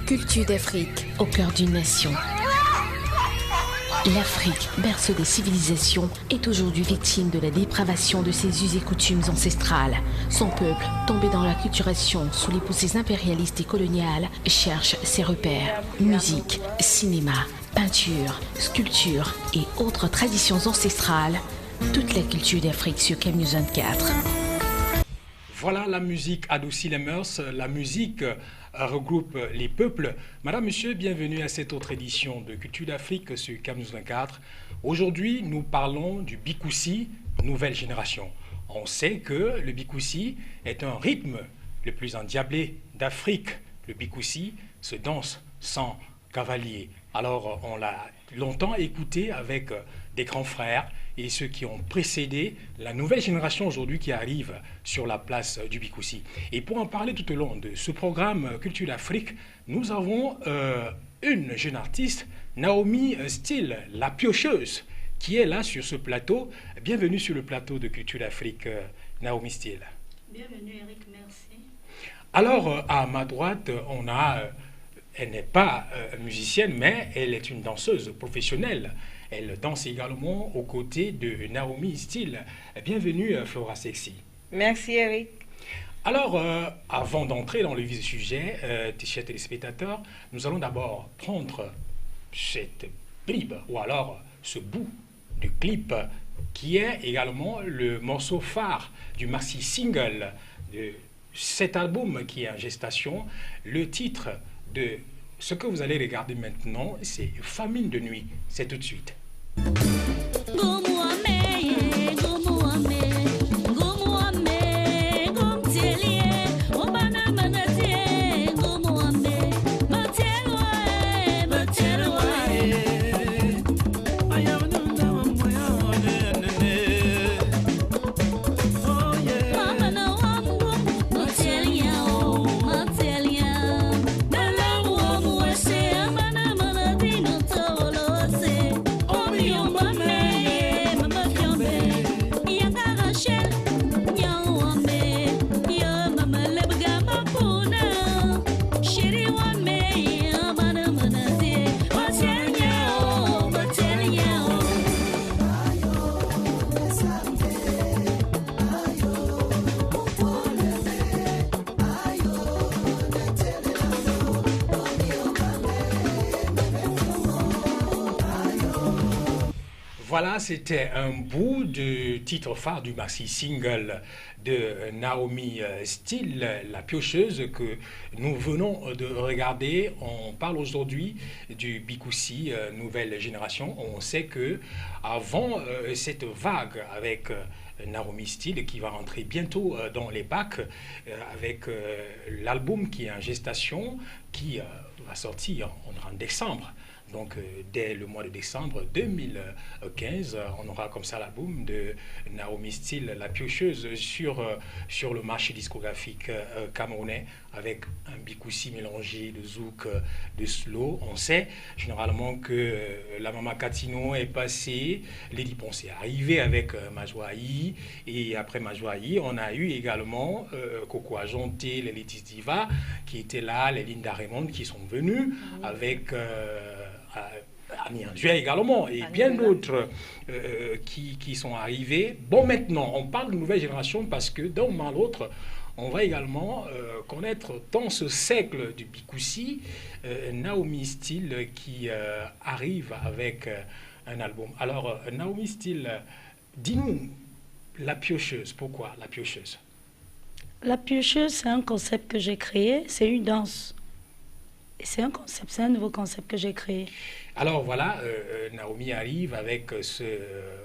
Culture d'Afrique au cœur d'une nation. L'Afrique, berceau des civilisations, est aujourd'hui victime de la dépravation de ses us et coutumes ancestrales. Son peuple, tombé dans l'acculturation sous les poussées impérialistes et coloniales, cherche ses repères. Musique, cinéma, peinture, sculpture et autres traditions ancestrales. Toute la culture d'Afrique sur Cam'News 24. Voilà, la musique adoucit les mœurs, la musique regroupe les peuples. Madame, Monsieur, bienvenue à cette autre édition de Culture d'Afrique sur Cam'News 24. Aujourd'hui, nous parlons du bikoussi, nouvelle génération. On sait que le bikoussi est un rythme le plus endiablé d'Afrique. Le bikoussi se danse sans cavalier. Alors, on l'a longtemps écouté avec des grands frères et ceux qui ont précédé la nouvelle génération aujourd'hui qui arrive sur la place du bikoussi. Et pour en parler tout au long de ce programme Culture d'Afrique, nous avons une jeune artiste, Naomi Steele, la piocheuse, qui est là sur ce plateau. Bienvenue sur le plateau de Culture d'Afrique, Naomi Steele. Bienvenue Eric, merci. Alors, à ma droite, on a... Elle n'est pas musicienne, mais elle est une danseuse professionnelle. Elle danse également aux côtés de Naomi Steele. Bienvenue, Flora Sexy. Merci, Eric. Alors, avant d'entrer dans le vif du sujet, chers téléspectateurs, nous allons d'abord prendre cette bribe, ou alors ce bout du clip, qui est également le morceau phare du maxi single de cet album qui est en gestation. Le titre de ce que vous allez regarder maintenant, c'est Famine de nuit. C'est tout de suite. Voilà, c'était un bout du titre phare du maxi single de Naomi Steele, la piocheuse que nous venons de regarder. On parle aujourd'hui du bikoussi, nouvelle génération. On sait que avant cette vague avec Naomi Steele qui va rentrer bientôt dans les bacs avec l'album qui est en gestation, qui va sortir en décembre. Donc, dès le mois de décembre 2015, on aura comme ça l'album de Naomi Steele, la piocheuse, sur le marché discographique camerounais, avec un bikoussi mélangé de zouk, de slow. On sait généralement que la Mama Katino est passée, Lady Ponce est arrivée avec Majwahi, et après Majwahi, on a eu également Coco Ajonté, les Ladies Diva, qui étaient là, les Linda Raymond qui sont venues avec... Annie Anjouet également, et bien d'autres qui sont arrivés. Bon, maintenant, on parle de nouvelle génération parce que d'un moment à l'autre, on va également connaître dans ce siècle du bikoussi Naomi Steele qui arrive avec un album. Alors, Naomi Steele, dis-nous, la piocheuse, pourquoi la piocheuse? La piocheuse, c'est un concept que j'ai créé, c'est une danse. C'est un concept, c'est un nouveau concept que j'ai créé. Alors voilà, Naomi arrive avec ce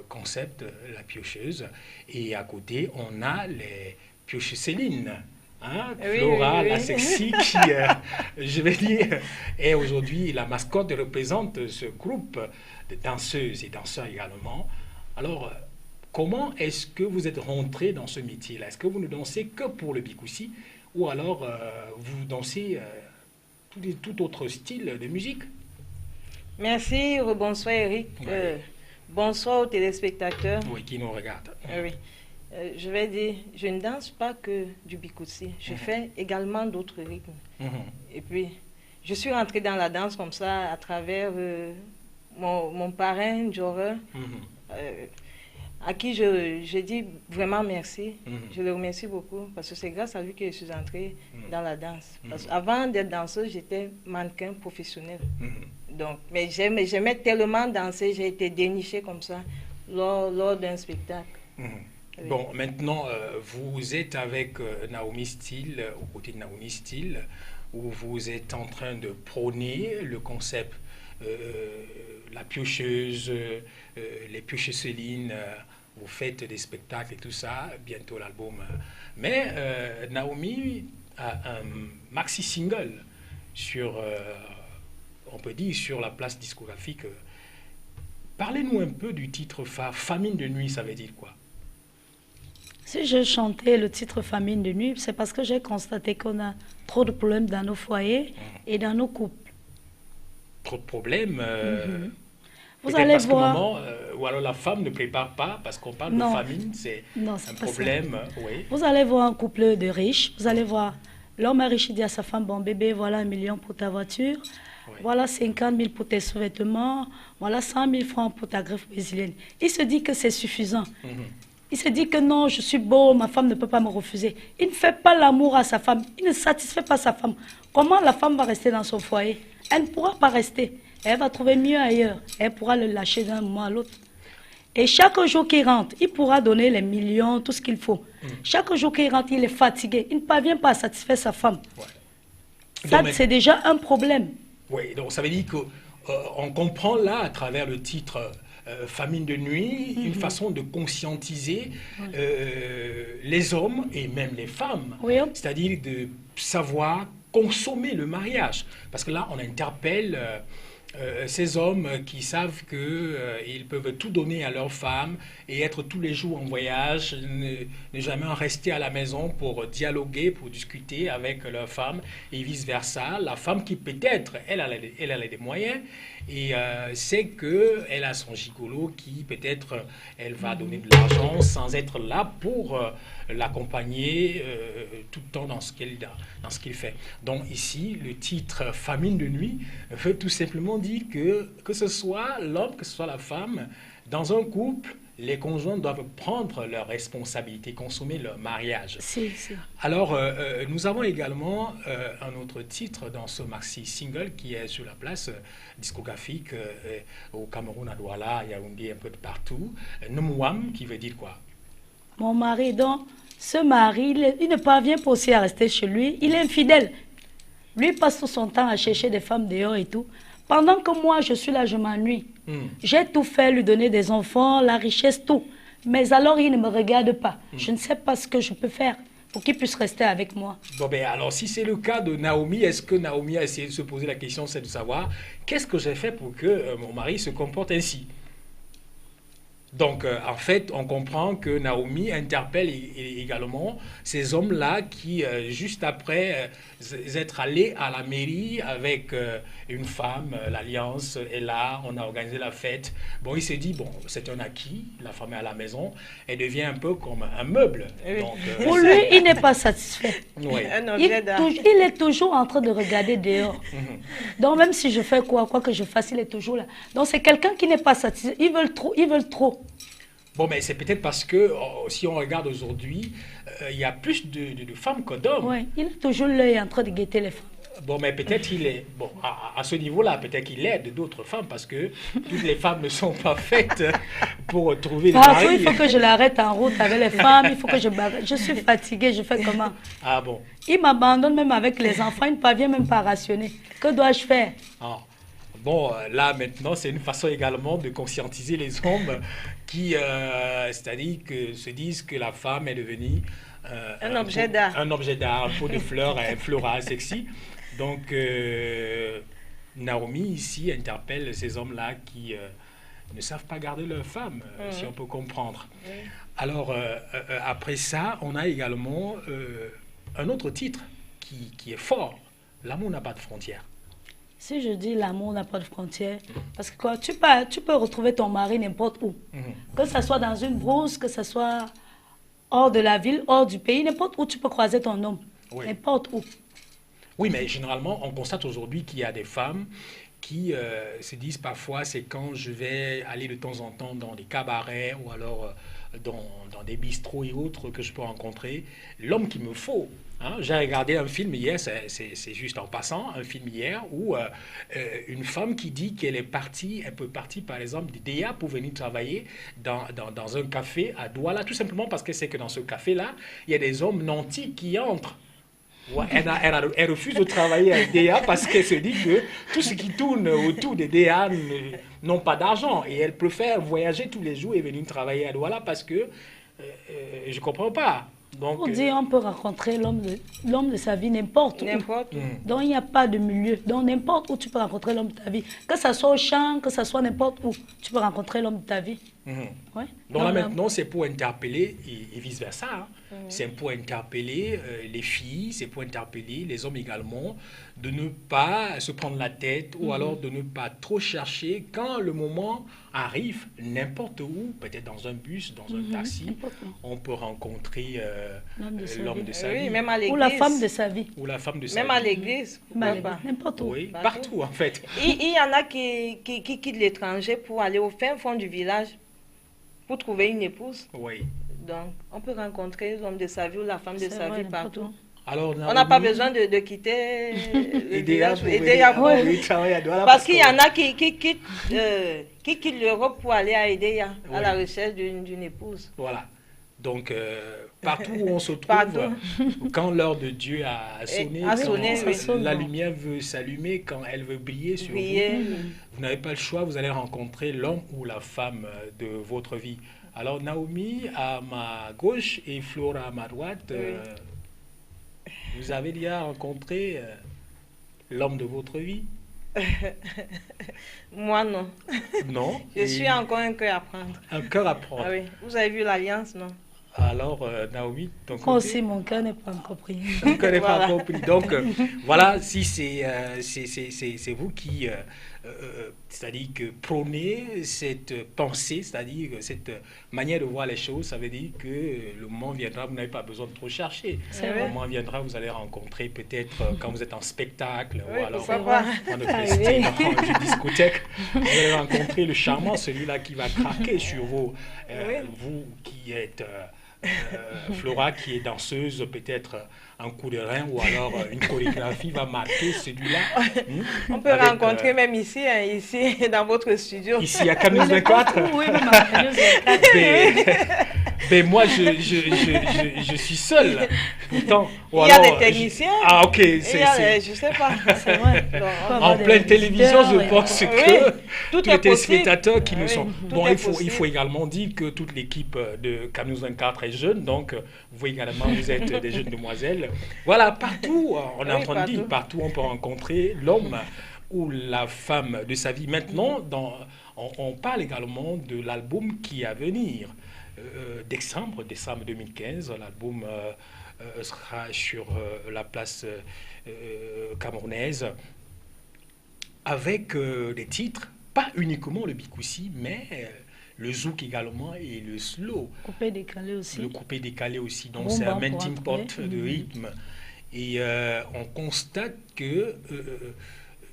concept, la piocheuse, et à côté, on a les piocheuses Céline, hein, Oui, Flora, oui, oui. la sexy, qui, je vais dire, est aujourd'hui la mascotte et représente ce groupe de danseuses et danseurs également. Alors, comment est-ce que vous êtes rentré dans ce métier-là? Est-ce que vous ne dansez que pour le bikoussi, ou alors vous dansez... tout autre style de musique? Merci, bonsoir Eric. Oui. Bonsoir aux téléspectateurs. Oui, qui nous regardent. Oui. Je vais dire, je ne danse pas que du bikoussi. Je fais également d'autres rythmes. Et puis, je suis rentrée dans la danse comme ça à travers mon parrain, Jorel, à qui je dis vraiment merci. Je le remercie beaucoup parce que c'est grâce à lui que je suis entrée dans la danse. Parce qu'avant d'être danseuse, j'étais mannequin professionnel. Donc, mais j'aimais tellement danser, j'ai été dénichée comme ça lors d'un spectacle. Oui. Bon, maintenant, vous êtes avec Naomi Steele, aux côtés de Naomi Steele, où vous êtes en train de prôner le concept la piocheuse, les piocheuses Céline, vous faites des spectacles et tout ça, bientôt l'album. Mais Naomi a un maxi-single sur, on peut dire, sur la place discographique. Parlez-nous un peu du titre phare, Famine de nuit, ça veut dire quoi? Si je chantais le titre Famine de nuit, c'est parce que j'ai constaté qu'on a trop de problèmes dans nos foyers et dans nos couples. Trop de problèmes Vous allez voir. Moment, ou alors la femme ne prépare pas, parce qu'on parle de famine, c'est un problème. Oui. Vous allez voir un couple de riches, vous allez voir l'homme est riche, il dit à sa femme, bon bébé, voilà 1 million pour ta voiture, voilà 50 000 pour tes sous-vêtements, voilà 100 000 francs pour ta greffe brésilienne. Il se dit que c'est suffisant. Il se dit que non, je suis beau, ma femme ne peut pas me refuser. Il ne fait pas l'amour à sa femme, il ne satisfait pas sa femme. Comment la femme va rester dans son foyer? Elle ne pourra pas rester. Elle va trouver mieux ailleurs. Elle pourra le lâcher d'un moment à l'autre. Et chaque jour qu'il rentre, il pourra donner les millions, tout ce qu'il faut. Chaque jour qu'il rentre, il est fatigué. Il ne parvient pas à satisfaire sa femme. Ça, c'est déjà un problème. Oui, donc ça veut dire qu'on comprend là, à travers le titre Famine de nuit, une façon de conscientiser les hommes et même les femmes. C'est-à-dire de savoir consommer le mariage. Parce que là, on interpelle ces hommes qui savent qu'ils peuvent tout donner à leur femme et être tous les jours en voyage, ne jamais en rester à la maison pour dialoguer, pour discuter avec leur femme et vice-versa. La femme qui peut-être, elle a des moyens et sait qu'elle a son gigolo qui peut-être, elle va donner de l'argent sans être là pour l'accompagner tout le temps dans ce qu'il fait. Donc ici, le titre Famine de nuit veut tout simplement dire que ce soit l'homme, que ce soit la femme, dans un couple, les conjoints doivent prendre leurs responsabilités, consommer leur mariage. Alors, nous avons également un autre titre dans ce maxi-single qui est sur la place discographique au Cameroun, à Douala, à Yaoundé, un peu de partout. Nomouam, qui veut dire quoi? Mon mari, donc, ce mari, il ne parvient pas aussi à rester chez lui. Il est infidèle. Lui passe tout son temps à chercher des femmes dehors et tout. Pendant que moi, je suis là, je m'ennuie. J'ai tout fait, lui donner des enfants, la richesse, tout. Mais alors, il ne me regarde pas. Je ne sais pas ce que je peux faire pour qu'il puisse rester avec moi. Bon, ben alors, si c'est le cas de Naomi, est-ce que Naomi a essayé de se poser la question, c'est de savoir qu'est-ce que j'ai fait pour que mon mari se comporte ainsi? Donc, en fait, on comprend que Naomi interpelle également ces hommes-là qui, juste après être allés à la mairie avec une femme, l'Alliance est là, on a organisé la fête. Bon, il s'est dit, bon, c'est un acquis, la femme est à la maison, elle devient un peu comme un meuble. Donc, pour lui, il n'est pas satisfait. Un objet d'art. Il est toujours en train de regarder dehors. Donc, même si je fais quoi que je fasse, il est toujours là. Donc, c'est quelqu'un qui n'est pas satisfait. Ils veulent trop. Bon, mais c'est peut-être parce que, si on regarde aujourd'hui, il y a plus de femmes que d'hommes. Oui, il est toujours l'œil en train de guetter les femmes. Bon, mais peut-être il est... Bon, à ce niveau-là, peut-être qu'il aide d'autres femmes parce que toutes les femmes ne sont pas faites pour trouver des maris. Il faut que je l'arrête en route avec les femmes, il faut que je suis fatiguée, je fais comment? Ah bon? Il m'abandonne même avec les enfants, il ne parvient même pas à rationner. Que dois-je faire? Bon, là, maintenant, c'est une façon également de conscientiser les hommes qui, c'est-à-dire que se disent que la femme est devenue un objet d'art. Un objet d'art, un pot de fleurs, un floral sexy. Donc, Naomi, ici, interpelle ces hommes-là qui ne savent pas garder leur femme, si on peut comprendre. Alors, après ça, on a également un autre titre qui est fort. L'amour n'a pas de frontières. Si je dis l'amour n'a pas de frontières, parce que quoi, tu peux retrouver ton mari n'importe où. Que ce soit dans une brousse, que ce soit hors de la ville, hors du pays, n'importe où tu peux croiser ton homme. N'importe où. Oui, mais généralement, on constate aujourd'hui qu'il y a des femmes qui se disent parfois, c'est quand je vais aller de temps en temps dans des cabarets ou alors dans des bistrots et autres que je peux rencontrer l'homme qu'il me faut. Hein. J'ai regardé un film hier, c'est juste en passant, un film hier où une femme qui dit qu'elle est partie, elle peut partir par exemple d'IDEA pour venir travailler dans un café à Douala, tout simplement parce que c'est que dans ce café-là, il y a des hommes nantis qui entrent. Ouais, elle refuse de travailler à DA parce qu'elle se dit que tout ce qui tourne autour des DA n'ont pas d'argent et elle préfère voyager tous les jours et venir travailler à Douala parce que je ne comprends pas. Donc, on dit on peut rencontrer l'homme de sa vie n'importe où. N'importe où. Donc il n'y a pas de milieu. Donc n'importe où tu peux rencontrer l'homme de ta vie. Que ce soit au champ, que ce soit n'importe où, tu peux rencontrer l'homme de ta vie. Ouais. Donc là maintenant c'est pour interpeller et vice-versa. Hein. C'est pour interpeller les filles, c'est pour interpeller les hommes également de ne pas se prendre la tête ou alors de ne pas trop chercher quand le moment arrive n'importe où, peut-être dans un bus, dans un taxi, on peut rencontrer l'homme de sa vie. Même à l'église. Ou la femme de sa vie. Ou la femme de sa même vie. à l'église. N'importe où. Oui, partout en fait. Il y en a qui quittent l'étranger pour aller au fin fond du village pour trouver une épouse. Oui. Donc, on peut rencontrer l'homme de sa vie ou la femme de sa vie partout. Alors, on n'a pas besoin de quitter le village. Parce qu'il y en a qui quittent l'Europe pour aller à Edea, à la recherche d'une épouse. Voilà. Donc, partout où on se trouve, quand l'heure de Dieu a sonné, la lumière veut s'allumer, quand elle veut briller sur vous, vous n'avez pas le choix, vous allez rencontrer l'homme ou la femme de votre vie. Alors, Naomi à ma gauche et Flora à ma droite, vous avez déjà rencontré l'homme de votre vie? Moi, non. Non? Je suis encore un cœur à prendre. Un cœur à prendre. Ah oui. Vous avez vu l'alliance, non? Alors, Naomi, ton côté? Moi aussi, mon cœur n'est pas encore pris. Mon cœur n'est pas encore pris. Donc, voilà, si c'est vous qui, c'est-à-dire que prônez cette pensée, c'est-à-dire cette manière de voir les choses, ça veut dire que le moment viendra, vous n'avez pas besoin de trop chercher. Le moment viendra, vous allez rencontrer peut-être quand vous êtes en spectacle ou alors en une discothèque, vous allez rencontrer le charmant, celui-là qui va craquer sur vous. Vous qui êtes... Flora qui est danseuse, peut-être un coup de rein ou alors une chorégraphie va marquer celui-là. On peut rencontrer même ici, ici dans votre studio. Ici à Canus 24. Oui, mais moi je suis seul. Pourtant, il y a des techniciens. Ah ok, je sais pas. C'est vrai. En pleine télévision, je pense que tous les téléspectateurs qui nous sont... Bon, il faut également dire que toute l'équipe de Canus 24 est jeune, donc vous également, vous êtes des jeunes demoiselles. Voilà, partout, on est en train de dire, partout on peut rencontrer l'homme ou la femme de sa vie. Maintenant, on parle également de l'album qui est à venir. Décembre 2015, l'album sera sur la place camerounaise avec des titres, pas uniquement le bikoussi, mais le zouk également et le slow. Coupé décalé aussi. Le coupé décalé aussi. Donc c'est un melting pot de rythme. Et on constate que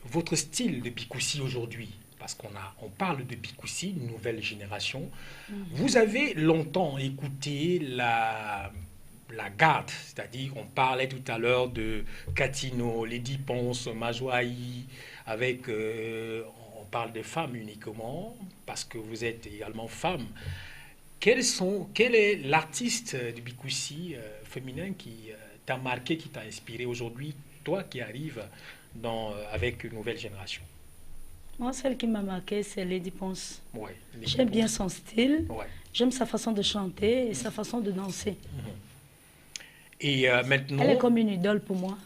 votre style de bikoussi aujourd'hui, parce on parle de bikoussi, une nouvelle génération, vous avez longtemps écouté la garde, c'est-à-dire on parlait tout à l'heure de Katino, Lady Ponce, Majwaï, avec... on parle des femmes uniquement, parce que vous êtes également femme. Quel est l'artiste du bikoussi féminin qui t'a marqué, qui t'a inspiré aujourd'hui, toi qui arrives avec une nouvelle génération? Moi, celle qui m'a marqué, c'est Lady Ponce. Ouais, j'aime bien son style, j'aime sa façon de chanter et sa façon de danser. Et maintenant... Elle est comme une idole pour moi.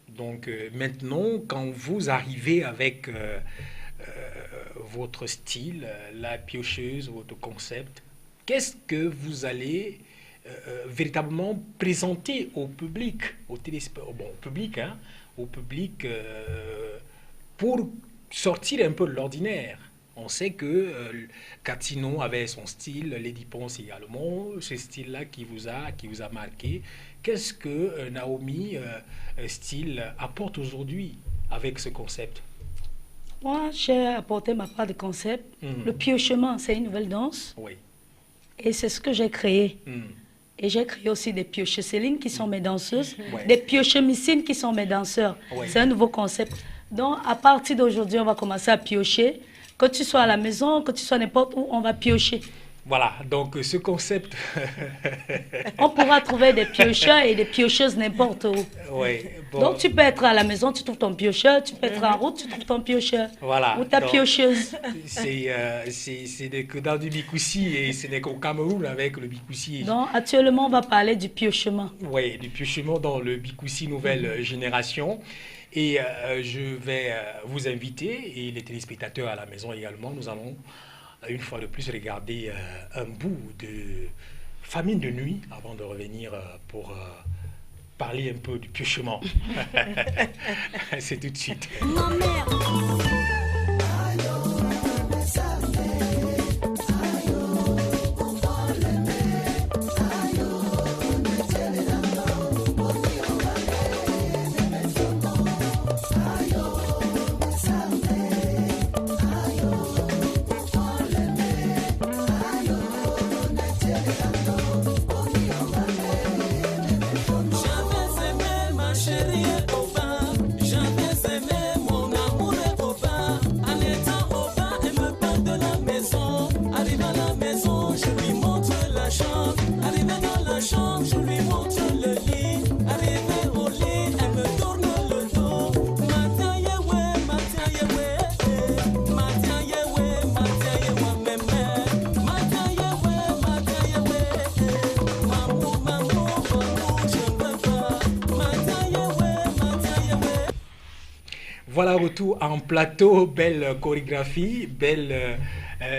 Donc maintenant, quand vous arrivez avec votre style, la piocheuse, votre concept, qu'est-ce que vous allez véritablement présenter au public, au public, pour sortir un peu de l'ordinaire? On sait que Catino avait son style, Lady Ponce également, ce style-là qui vous a marqué. Qu'est-ce que Naomi style apporte aujourd'hui avec ce concept? Moi, j'ai apporté ma part de concept. Le piochement, c'est une nouvelle danse. Oui. Et c'est ce que j'ai créé. Et j'ai créé aussi des pioches Céline qui sont mes danseuses, Ouais. des pioches Missine qui sont mes danseurs. Ouais. C'est un nouveau concept. Donc, à partir d'aujourd'hui, on va commencer à piocher. Que tu sois à la maison, que tu sois n'importe où, on va piocher. Voilà, donc ce concept... On pourra trouver des piocheurs et des piocheuses n'importe où. Oui, bon. Donc, tu peux être à la maison, tu trouves ton piocheur. Tu peux être en route, tu trouves ton piocheur. Voilà. Ou ta Donc, piocheuse. c'est que dans du Bikoussi, et ce n'est qu'au Cameroun avec le Bikoussi. Donc, actuellement, on va parler du piochement. Oui, du piochement dans le Bikoussi nouvelle génération. Et je vais vous inviter, et les téléspectateurs à la maison également, nous allons une fois de plus regarder un bout de Famine de nuit avant de revenir pour parler un peu du piochement. C'est tout de suite. Voilà, retour en plateau, belle chorégraphie, belle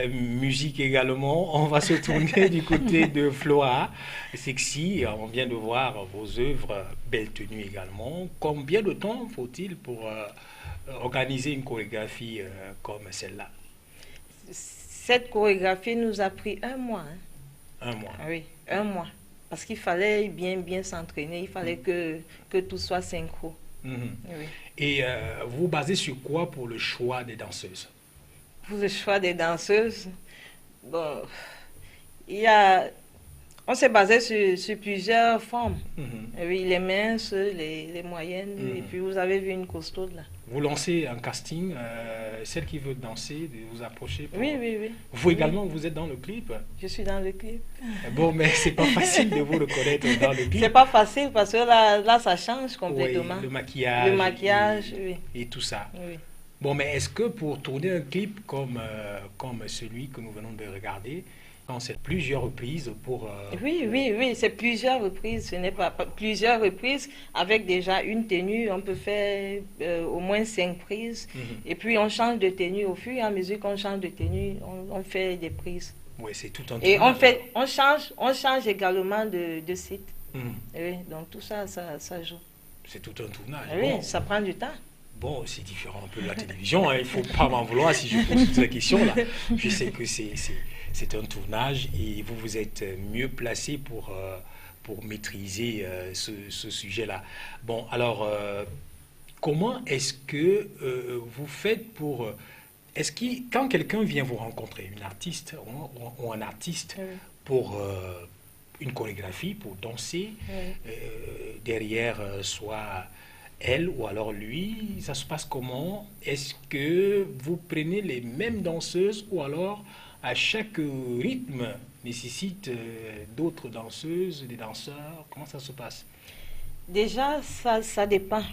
musique également. On va se tourner du côté de Flora Sexy. On vient de voir vos œuvres, belle tenue également. Combien de temps faut-il pour organiser une chorégraphie comme celle-là? Cette chorégraphie nous a pris 1 mois. Un mois. Oui, 1 mois. Parce qu'il fallait bien s'entraîner, il fallait que tout soit synchro. Oui. Et vous vous basez sur quoi pour le choix des danseuses? Pour le choix des danseuses, bon, on s'est basé sur plusieurs formes. Oui, les minces, les moyennes, et puis vous avez vu une costaude là. Vous lancez un casting, celle qui veut danser, de vous approcher. Oui. Vous également, vous êtes dans le clip? Je suis dans le clip. Bon, mais c'est pas facile de vous reconnaître dans le clip. C'est pas facile parce que là ça change complètement. Oui, le maquillage. Oui. Et tout ça. Oui. Bon, mais est-ce que pour tourner un clip comme celui que nous venons de regarder, c'est plusieurs reprises pour... Oui, c'est plusieurs reprises. Ce n'est pas plusieurs reprises avec déjà une tenue. On peut faire au moins 5 prises. Et puis on change de tenue. Au fur et à mesure qu'on change de tenue, on fait des prises. Oui, c'est tout un et on change également de site. Oui, donc tout ça joue. C'est tout un tournage. Oui, bon, ça prend du temps. Bon, c'est différent un peu de la télévision. Il ne faut pas m'en vouloir si je pose toutes les questions là. Je sais que c'est un tournage et vous vous êtes mieux placé pour maîtriser ce sujet-là. Bon, alors, comment est-ce que vous faites pour... Est-ce que quand quelqu'un vient vous rencontrer, une artiste ou un artiste, pour une chorégraphie, pour danser, derrière soit elle ou alors lui, ça se passe comment? Est-ce que vous prenez les mêmes danseuses ou alors à chaque rythme nécessite d'autres danseuses, des danseurs? Comment ça se passe? Déjà, ça dépend.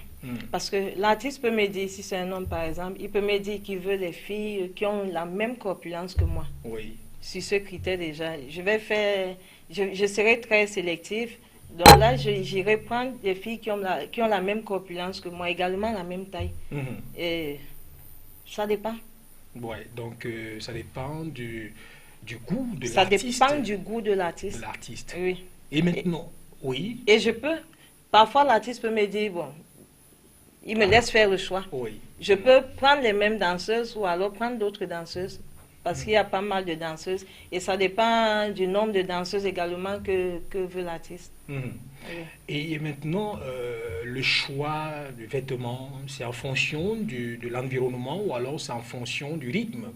Parce que l'artiste peut me dire, si c'est un homme par exemple, il peut me dire qu'il veut des filles qui ont la même corpulence que moi. Oui. Sur ce critère déjà, je serai très sélectif. Donc là, j'irai prendre des filles qui ont la même corpulence que moi, également la même taille. Et ça dépend. Oui, donc ça dépend du goût de l'artiste. Ça dépend du goût de l'artiste. De l'artiste. Oui. Et maintenant, oui. Et parfois l'artiste peut me dire, bon, il me laisse faire le choix. Oui. Je peux prendre les mêmes danseuses ou alors prendre d'autres danseuses parce qu'il y a pas mal de danseuses. Et ça dépend du nombre de danseuses également que veut l'artiste. Oui. Et maintenant, le choix du vêtement, c'est en fonction de l'environnement ou alors c'est en fonction du rythme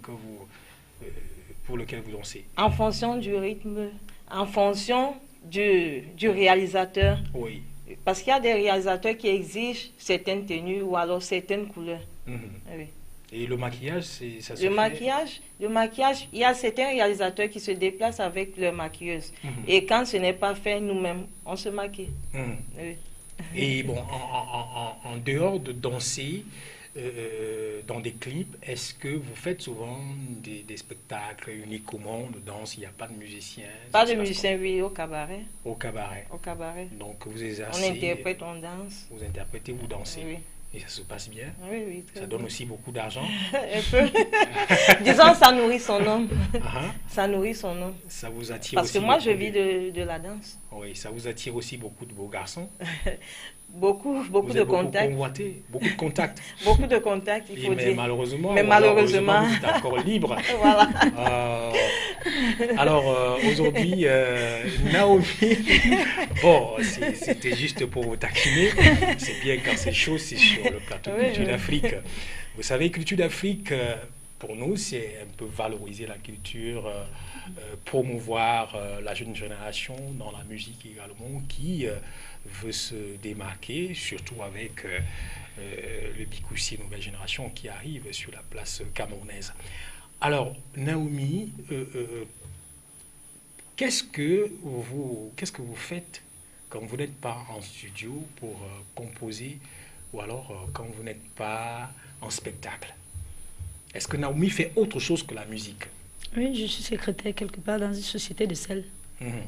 pour lequel vous dansez? En fonction du rythme, en fonction du réalisateur. Oui. Parce qu'il y a des réalisateurs qui exigent certaines tenues ou alors certaines couleurs. Oui. Et le maquillage, ça se Le fait? maquillage, il y a certains réalisateurs qui se déplacent avec leur maquilleuse. Et quand ce n'est pas fait, nous-mêmes, on se maquille. Oui. Et bon, en dehors de danser, dans des clips, est-ce que vous faites souvent des spectacles uniquement de danse? Il n'y a pas de musiciens? Pas de musiciens, oui, au cabaret. Au cabaret. Au cabaret. Donc vous exercez. On interprète, on danse. Vous interprétez, vous dansez. Oui. Et ça se passe bien? Oui, oui. Ça donne aussi beaucoup d'argent? Un peu. Disons, ça nourrit son homme. Ça nourrit son homme. Ça vous attire Parce aussi que moi, je vis de la danse. Oui, ça vous attire aussi beaucoup de beaux garçons? Beaucoup de contacts. Beaucoup de contacts. Beaucoup de contacts, il faut dire. Mais malheureusement, vous êtes malheureusement. encore libre. Voilà. Alors, aujourd'hui, Naomi, bon, c'était juste pour vous taquiner. C'est bien quand c'est chaud, c'est sur le plateau de Culture d'Afrique. Vous savez, Culture d'Afrique, pour nous, c'est un peu valoriser la culture, promouvoir la jeune génération dans la musique également, qui veut se démarquer, surtout avec le Bikoussi Nouvelle Génération qui arrive sur la place camerounaise. Alors, Naomi, qu'est-ce que vous faites quand vous n'êtes pas en studio pour composer ou alors quand vous n'êtes pas en spectacle? Est-ce que Naomi fait autre chose que la musique? Oui, je suis secrétaire quelque part dans une société de sel,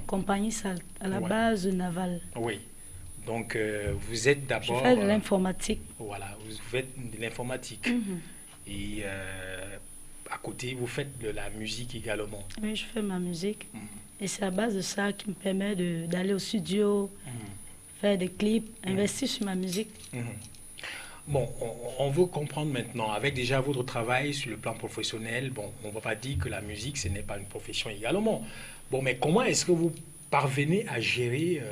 compagnie Salt, à la base navale. Oui. Donc, vous êtes d'abord... Je fais de l'informatique. Voilà, vous faites de l'informatique. Et à côté, vous faites de la musique également. Oui, je fais ma musique. Et c'est à base de ça qui me permet d'aller au studio, faire des clips, investir sur ma musique. Bon, on veut comprendre maintenant, avec déjà votre travail sur le plan professionnel, bon, on ne va pas dire que la musique, ce n'est pas une profession également. Bon, mais comment est-ce que vous parvenez à gérer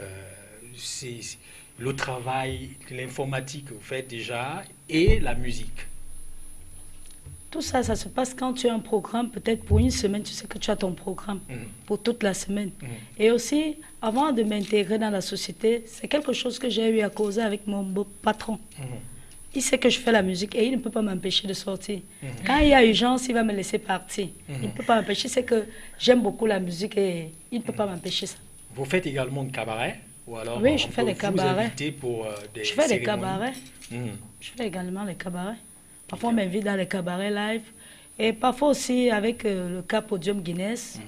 le travail, l'informatique que vous faites déjà et la musique? Tout ça, ça se passe quand tu as un programme, peut-être pour une semaine, tu sais que tu as ton programme pour toute la semaine. Et aussi, avant de m'intégrer dans la société, c'est quelque chose que j'ai eu à causer avec mon beau patron. Il sait que je fais la musique et il ne peut pas m'empêcher de sortir. Quand il y a urgence, il va me laisser partir. Il ne peut pas m'empêcher. C'est que j'aime beaucoup la musique et il ne peut pas m'empêcher ça. Vous faites également de cabaret? Ou alors, oui, je fais des cabarets. Pour, des je fais cérémonies. des cabarets. Je fais également les cabarets. Parfois, on m'invite dans les cabarets live. Et parfois aussi avec le cas Podium Guinness.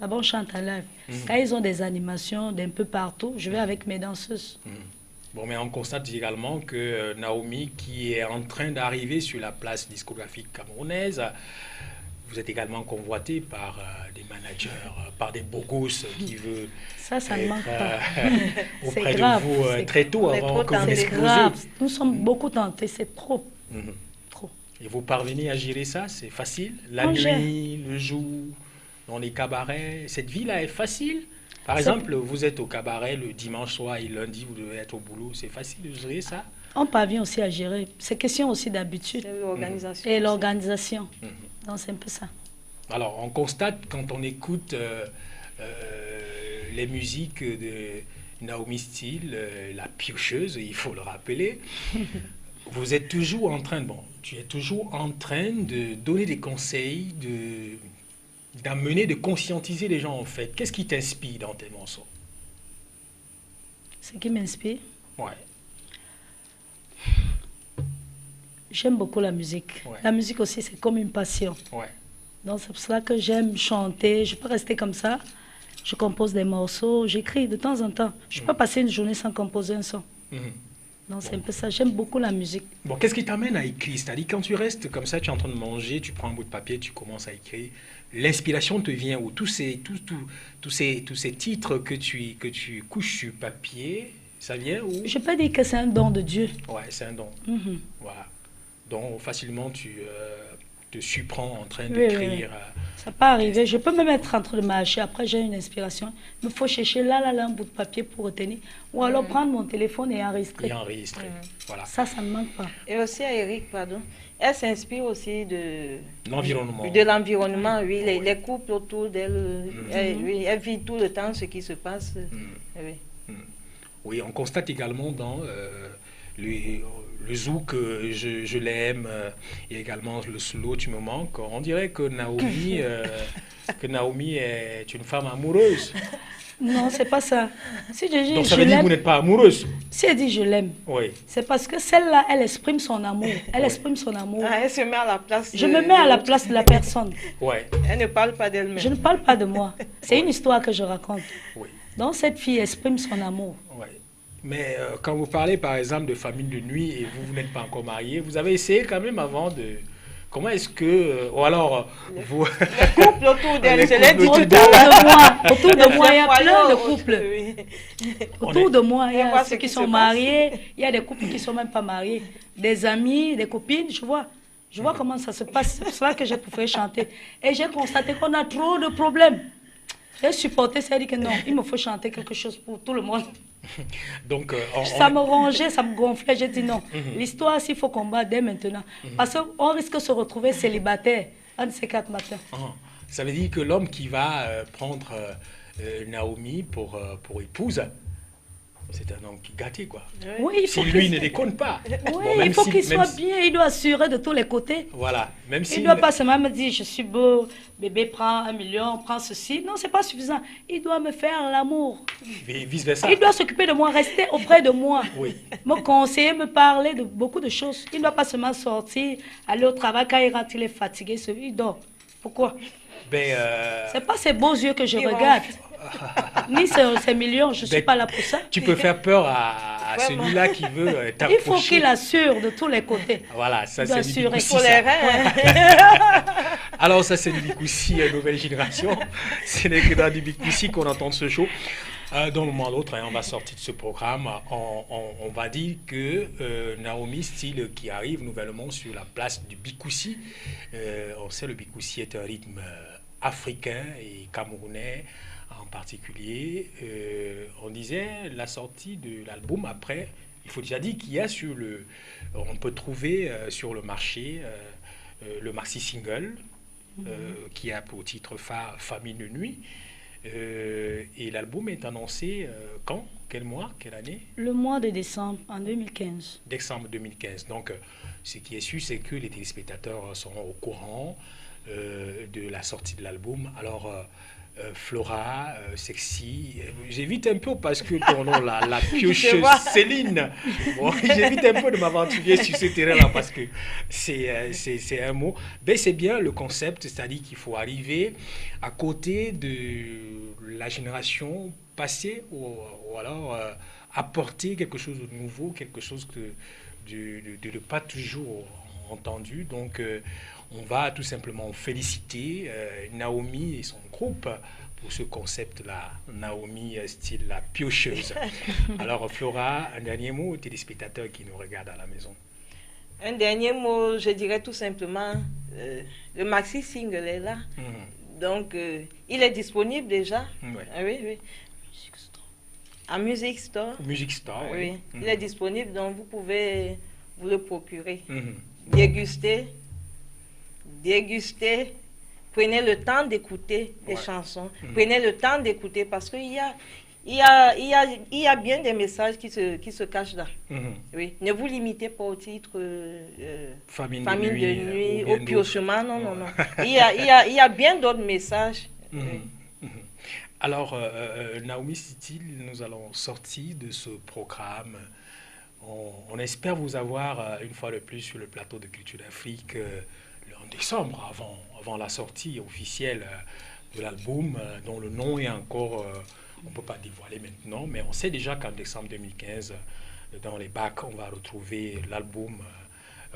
Là-bas, on chante en live. Quand ils ont des animations d'un peu partout, je vais avec mes danseuses. Bon, mais on constate également que Naomi, qui est en train d'arriver sur la place discographique camerounaise, vous êtes également convoité par des managers, par des beaux gosses qui veulent ça ne manque pas. Auprès de vous très tôt avant que vous n'explosiez. Nous sommes beaucoup tentés, c'est trop. Trop. Et vous parvenez à gérer ça? C'est facile? La nuit, le jour, dans les cabarets, cette vie-là est facile? Par exemple, vous êtes au cabaret le dimanche soir et lundi, vous devez être au boulot. C'est facile de gérer ça? On parvient aussi à gérer. C'est question aussi d'habitude. L'organisation. Et l'organisation. Donc, c'est un peu ça. Alors, on constate quand on écoute les musiques de Naomi Steele, la piocheuse, il faut le rappeler, vous êtes toujours en train, tu es toujours en train de donner des conseils, d'amener, de conscientiser les gens en fait. Qu'est-ce qui t'inspire dans tes morceaux? Ce qui m'inspire? Ouais. J'aime beaucoup la musique. Ouais. La musique aussi, c'est comme une passion. Ouais. Donc c'est pour cela que j'aime chanter. Je peux rester comme ça. Je compose des morceaux, j'écris de temps en temps. Je peux passer une journée sans composer un son. Donc c'est un peu ça. J'aime beaucoup la musique. Bon, qu'est-ce qui t'amène à écrire? C'est-à-dire quand tu restes comme ça, tu es en train de manger, tu prends un bout de papier, tu commences à écrire. L'inspiration te vient où? Tous ces titres que tu couches sur papier, ça vient où? Je peux dire que c'est un don de Dieu. Ouais, c'est un don. Voilà. Donc facilement te surprends en train d'écrire. Ça peut arriver. Je peux me mettre en train de marcher. Après, j'ai une inspiration. Il me faut chercher là, un bout de papier pour retenir. Ou alors prendre mon téléphone et enregistrer. Voilà. Ça ne me manque pas. Et aussi à Eric, pardon. Elle s'inspire aussi de l'environnement. De l'environnement, oui. Les couples autour d'elle. Elle vit tout le temps ce qui se passe. Oui, on constate également dans le zouk, je l'aime, et également le slow, tu me manques. On dirait que Naomi est une femme amoureuse. Non, c'est pas ça. Si je dis donc ça veut dire que vous n'êtes pas amoureuse. Si elle dit je l'aime, c'est parce que celle-là, elle exprime son amour. Elle exprime son amour. Elle se met à la place. Je me mets à la place de la personne. Elle ne parle pas d'elle-même. Je ne parle pas de moi. C'est une histoire que je raconte. Donc cette fille exprime son amour. Mais quand vous parlez par exemple de famille de nuit et vous n'êtes pas encore marié, vous avez essayé quand même avant de... Comment est-ce que... ou alors... vous... Les couples autour d'elle, je l'ai dit tout à l'heure. Autour de moi, il y a plein de couples. Autour de moi, il y a ceux qui sont mariés, il y a des couples qui ne sont même pas mariés. Des amis, des copines, je vois. Je vois comment ça se passe. C'est pour cela que j'ai préféré chanter. Et j'ai constaté qu'on a trop de problèmes. J'ai supporté, ça dit que non, il me faut chanter quelque chose pour tout le monde. Donc, ça me rongeait, ça me gonflait. J'ai dit non. L'histoire, s'il faut combattre dès maintenant. Parce qu'on risque de se retrouver célibataire un de ces 4 matins. Ça veut dire que l'homme qui va prendre Naomi pour épouse, c'est un homme qui gâté, quoi. Oui, il faut si lui ne déconne pas. Oui, bon, il faut qu'il soit bien, il doit assurer de tous les côtés. Voilà. Même il ne doit pas seulement me dire, je suis beau, bébé prend 1 million, prend ceci. Non, ce n'est pas suffisant. Il doit me faire l'amour. Et vice-versa. Il doit s'occuper de moi, rester auprès de moi. Me conseiller, me parler de beaucoup de choses. Il ne doit pas seulement sortir, aller au travail, quand il rentre, il est fatigué, il dort. Pourquoi? Ce n'est pas ces beaux yeux que je regarde. Ni ces millions, je ne suis pas là pour ça. Tu peux faire peur à celui-là qui veut t'approcher. Il faut qu'il assure de tous les côtés. Voilà, ça c'est du Bikoussi. Alors ça c'est du Bikoussi, nouvelle génération. Ce n'est que dans du Bikoussi qu'on entend ce show. D'un moment à l'autre, on va sortir de ce programme. On va dire que Naomi Style qui arrive nouvellement sur la place du Bikoussi. On sait le Bikoussi est un rythme africain et camerounais en particulier. On disait la sortie de l'album après, il faut déjà dire qu'il y a on peut trouver sur le marché le maxi single qui a pour titre phare Famille de nuit. Et l'album est annoncé quand? Quel mois? Quelle année? Le mois de décembre en 2015. Décembre 2015. Donc, ce qui est sûr, c'est que les téléspectateurs seront au courant de la sortie de l'album. Alors, Flora, Sexy, j'évite un peu parce que ton nom, la piocheuse Céline, bon, j'évite un peu de m'aventurer sur ce terrain-là parce que c'est un mot. Mais c'est bien le concept, c'est-à-dire qu'il faut arriver à côté de la génération passée ou alors apporter quelque chose de nouveau, quelque chose de pas toujours entendu. Donc, on va tout simplement féliciter Naomi et son groupe pour ce concept-là, Naomi style la piocheuse. Alors Flora, un dernier mot aux téléspectateurs qui nous regardent à la maison. Un dernier mot, je dirais tout simplement, le maxi single est là. Donc, il est disponible déjà. Oui. À Music Store. Music Store, oui. Il est disponible, donc vous pouvez vous le procurer. Déguster, prenez le temps d'écouter les chansons, prenez le temps d'écouter parce qu'il y a bien des messages qui se cachent là. Oui. Ne vous limitez pas au titre Famille de nuit, au piochement, non. Il y a bien d'autres messages. Alors, Naomi Style, nous allons sortir de ce programme. On espère vous avoir une fois de plus sur le plateau de Culture d'Afrique en décembre, avant la sortie officielle de l'album, dont le nom est encore, on ne peut pas dévoiler maintenant, mais on sait déjà qu'en décembre 2015, dans les bacs, on va retrouver l'album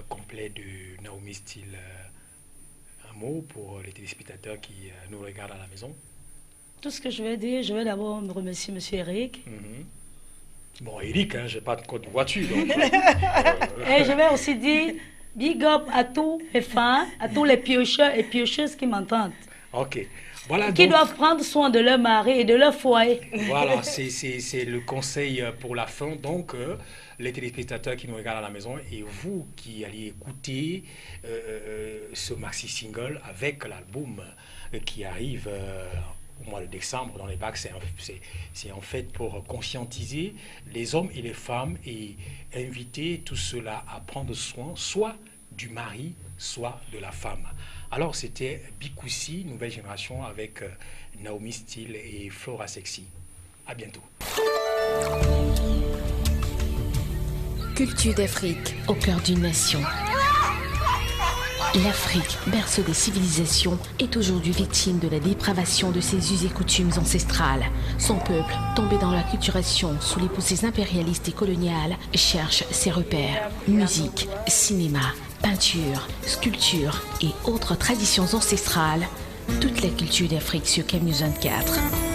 complet de Naomi Style. Un mot pour les téléspectateurs qui nous regardent à la maison? Tout ce que je vais dire, je vais d'abord me remercier M. Eric. Bon, Eric, je n'ai pas de code de voiture. Donc, Et je vais aussi dire Big up à tous les fans, à tous les piocheurs et piocheuses qui m'entendent. Ok. Voilà, qui donc, doivent prendre soin de leur mari et de leur foyer. Voilà, c'est le conseil pour la fin. Donc, les téléspectateurs qui nous regardent à la maison et vous qui allez écouter ce maxi-single avec l'album qui arrive au mois de décembre dans les bacs, c'est en fait pour conscientiser les hommes et les femmes et inviter tout cela à prendre soin, soit du mari, soit de la femme. Alors, c'était Bikoussi, nouvelle génération, avec Naomi Steele et Flora Sexy. À bientôt. Culture d'Afrique au cœur d'une nation. L'Afrique, berceau des civilisations, est aujourd'hui victime de la dépravation de ses us et coutumes ancestrales. Son peuple, tombé dans l'acculturation sous les poussées impérialistes et coloniales, cherche ses repères. Musique, cinéma, peinture, sculpture et autres traditions ancestrales. Toute la culture d'Afrique sur Camuse 24.